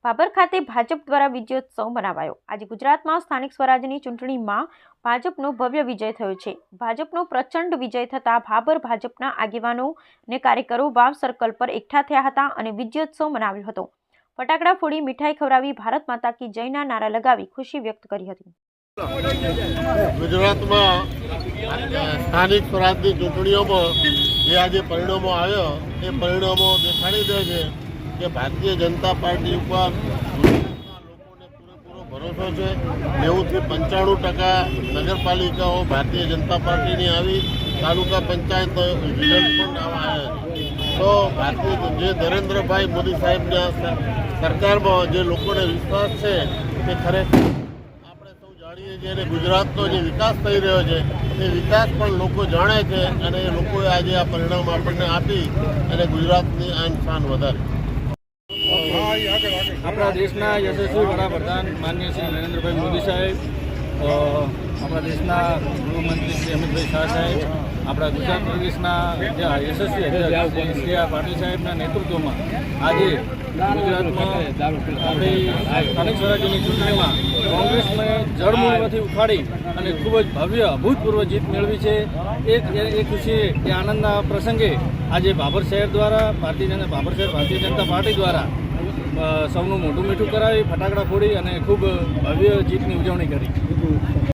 ભાભર ખાતે ભાજપ દ્વારા વિજયોત્સવ મનાવાયો। આજે ગુજરાતમાં સ્થાનિક સ્વરાજની ચૂંટણીમાં ભાજપનો ભવ્ય વિજય થયો છે। ભાજપનો પ્રચંડ વિજય થતાં ભાભર ભાજપના આગેવાનો અને કાર્યકરો વાવ સર્કલ પર એકઠા થયા હતા અને વિજયોત્સવ મનાવ્યો હતો। ફટાકડા ફોડી મીઠાઈ ખવડાવી ભારત માતા કી જયના નારા લગાવી ખુશી વ્યક્ત કરી હતી। ગુજરાતમાં સ્થાનિક સ્વરાજની ચૂંટણીઓમાં જે આજે પરિણામો આવ્યા એ પરિણામો દેખાડી દે છે કે ભારતીય જનતા પાર્ટી ઉપર લોકોને પૂરેપૂરો ભરોસો છે। 90% થી 95% નગરપાલિકાઓ ભારતીય જનતા પાર્ટીની આવી, તાલુકા પંચાયત રિઝલ્ટ પણ આવ્યા છે। તો જે નરેન્દ્રભાઈ મોદી સાહેબના સરકારમાં જે લોકોને વિશ્વાસ છે તે ખરેખર આપણે સૌ જાણીએ છીએ અને ગુજરાતનો જે વિકાસ થઈ રહ્યો છે તે વિકાસ પણ લોકો જાણે છે અને એ લોકોએ આજે આ પરિણામ આપણને આપી અને ગુજરાતની આન શાન વધારી। આપણા દેશના યશસ્વી વડાપ્રધાન માનનીય શ્રી નરેન્દ્રભાઈ મોદી સાહેબ, આપણા દેશના ગૃહમંત્રી શ્રી અમિતભાઈ શાહ સાહેબ, આપણા ગુજરાત પ્રદેશના યશસ્વી અધ્યક્ષ શ્રી પાટીલ સાહેબના નેતૃત્વમાં આજે ગુજરાતમાં આપણી સ્થાનિક સ્વરાજ્યની ચૂંટણીમાં કોંગ્રેસને જળમૂળમાંથી ઉખાડી અને ખૂબ જ ભવ્ય અભૂતપૂર્વ જીત મેળવી છે। એ ખુશી એ આનંદના પ્રસંગે આજે ભાભર શહેર દ્વારા ભારતીય જનતા પાર્ટી દ્વારા સૌનું મોઢું મીઠું કરાવી ફટાકડા ફોડી અને ખૂબ ભવ્ય જીતની ઉજવણી કરી।